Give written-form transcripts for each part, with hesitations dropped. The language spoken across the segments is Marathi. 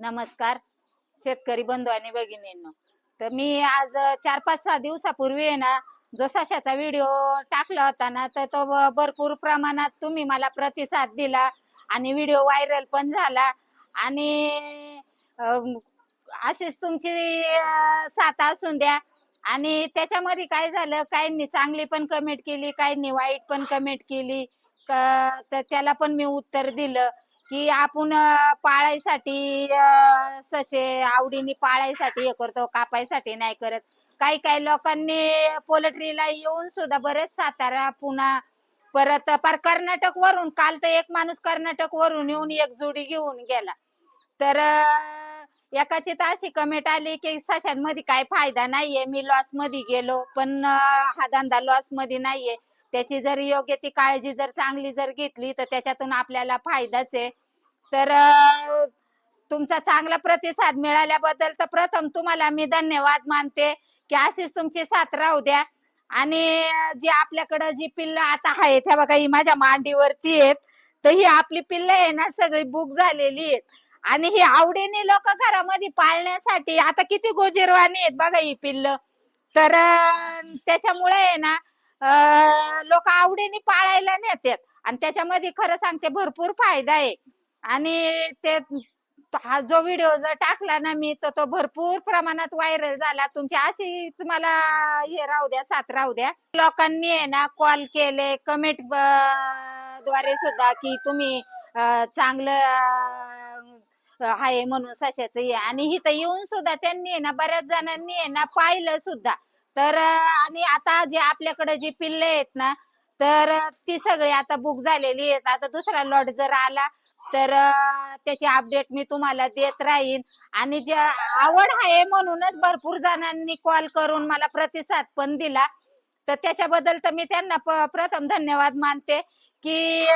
नमस्कार शेतकरी बंधू आणि भगिनींनो. तर मी आज 4-5-6 दिवसापूर्वी आहे ना जो सशाचा व्हिडिओ टाकला होता ना, तर तो भरपूर प्रमाणात तुम्ही मला प्रतिसाद दिला आणि व्हिडिओ व्हायरल पण झाला. आणि अशीच तुमची साथ असून द्या. आणि त्याच्यामध्ये काय झालं, काहींनी चांगली पण कमेंट केली, काहींनी वाईट पण कमेंट केली. तर त्याला पण मी उत्तर दिलं की आपण पाळायसाठी ससे आवडीने पाळायसाठी हे करतो, कापायसाठी नाही करत. काही काही लोकांनी पोल्ट्रीला येऊन सुद्धा बरेच सातारा पुन्हा परत पार कर्नाटक वरून, काल तर एक माणूस कर्नाटक वरून येऊन एक जोडी घेऊन गेला. तर एकाची तर अशी कमेंट आली की सशांमध्ये काय फायदा नाहीये, मी लॉस मध्ये गेलो. पण हा धंदा लॉस मध्ये नाहीये. त्याची जर योग्य ती काळजी जर चांगली जर घेतली तर त्याच्यातून आपल्याला फायदाच आहे. तर तुमचा चांगला प्रतिसाद मिळाल्याबद्दल तर प्रथम तुम्हाला मी धन्यवाद मानते की अशीच तुमची साथ राहू द्या. आणि जी आपल्याकडे जी पिल्लं आता आहेत, ह्या बघा, ही माझ्या मांडीवरती आहेत. तर ही आपली पिल्लं आहे ना सगळी बुक झालेली आहेत. आणि ही आवडीने लोक घरामध्ये पाळण्यासाठी आता किती गोजीरवाणी आहेत बघा ही पिल्लं. तर त्याच्यामुळे आहे ना लोक आवडीने पाळायला नेतात. आणि त्याच्यामध्ये खरं सांगते भरपूर फायदा आहे. आणि ते हा जो व्हिडिओ जर टाकला ना मी, तर तो भरपूर प्रमाणात व्हायरल झाला. तुमची अशीच मला हे राहू द्या, साथ राहू द्या. लोकांनी आहे ना कॉल केले, कमेंट द्वारे सुद्धा की तुम्ही चांगलं आहे म्हणून सशाचं हे. आणि इथं येऊन सुद्धा त्यांनी आहे ना बऱ्याच जणांनी आहे ना पाहिलं सुद्धा. तर आणि आता जे आपल्याकडे जी पिल्ले आहेत ना, तर ती सगळी आता बुक झालेली आहेत. आता दुसरा लॉट जर आला तर त्याची अपडेट मी तुम्हाला देत राहीन. आणि जे आवड आहे म्हणूनच भरपूर जणांनी कॉल करून मला प्रतिसाद पण दिला. तर त्याच्याबद्दल तर मी त्यांना प्रथम धन्यवाद मानते की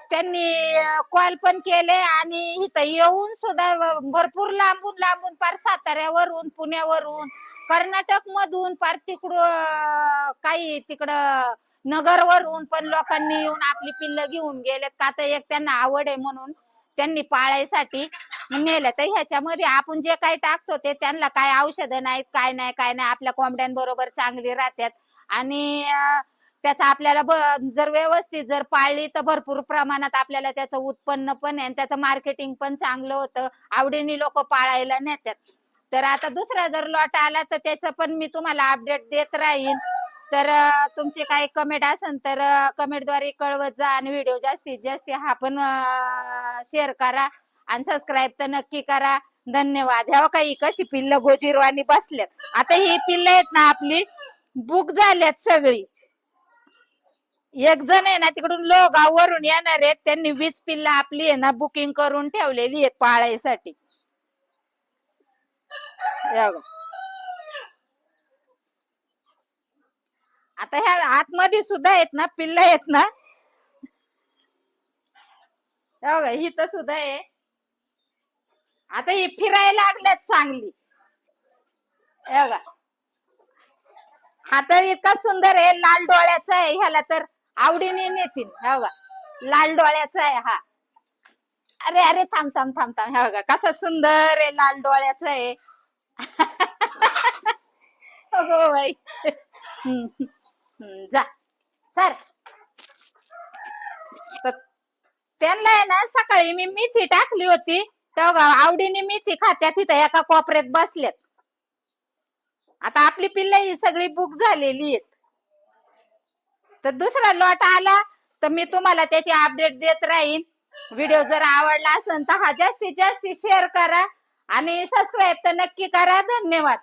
त्यांनी कॉल पण केले आणि इथं येऊन सुद्धा भरपूर लांबून लांबून पार साताऱ्यावरून, पुण्यावरून, कर्नाटक मधून, पार तिकडं काही तिकडं नगरवरून पण लोकांनी येऊन आपली पिल्लं घेऊन गेलेत. का तर एक त्यांना आवड आहे म्हणून त्यांनी पाळायसाठी नेलं. तर ह्याच्यामध्ये आपण जे काही टाकतो ते त्यांना काय औषधं नाहीत, काय नाही, आपल्या कोंबड्यांबरोबर चांगली राहतात. आणि त्याचा आपल्याला जर व्यवस्थित जर पाळली तर भरपूर प्रमाणात आपल्याला त्याचं उत्पन्न पण आहे आणि त्याचं मार्केटिंग पण चांगलं होतं. आवडीने लोक पाळायला नेतात. तर आता दुसरा जर लॉट आला तर त्याचं पण मी तुम्हाला अपडेट देत राहीन. तर तुमचे काही कमेंट असेल तर कमेंटद्वारे कळवत जा. आणि व्हिडिओ जास्तीत जास्त हा पण शेअर करा आणि सबस्क्राईब तर नक्की करा. धन्यवाद. ह्या काही कशी पिल्लं गोजीरवाणी बसल्यात. आता ही पिल्लं आहेत ना आपली बुक झाल्यात सगळी. एक जण आहे ना तिकडून लोगाववरून येणार आहेत, त्यांनी 20 पिल्लं आपली आहे ना बुकिंग करून ठेवलेली आहेत पाळायसाठी. आता ह्या आतमध्ये सुद्धा आहेत ना पिल्लं आहेत ना, ही तर सुद्धा आहे. आता ही फिरायला लागल्यात चांगली. हा तर इतका सुंदर आहे, लाल डोळ्याचा आहे. ह्याला तर आवडीने नेतील. लाल डोळ्याचा आहे हा. अरे अरे थांब थांब थांब थांब. हे बघा कसा सुंदर आहे, लाल डोळ्याचा आहे. हो बाई. जा सर. त्यांना आहे ना सकाळी मी मेथी टाकली होती, तेव्हा आवडीने मेथी खात्यात, तिथं एका कोपऱ्यात बसल्यात. आता आपली पिल्लं ही सगळी बुक झालेली आहेत. तर दुसरा लॉट आला तर मी तुम्हाला त्याची अपडेट देत राहीन. व्हिडिओ जर आवडला असेल तर हा जास्तीत जास्त शेअर करा आणि सबस्क्राईब तर नक्की करा. धन्यवाद.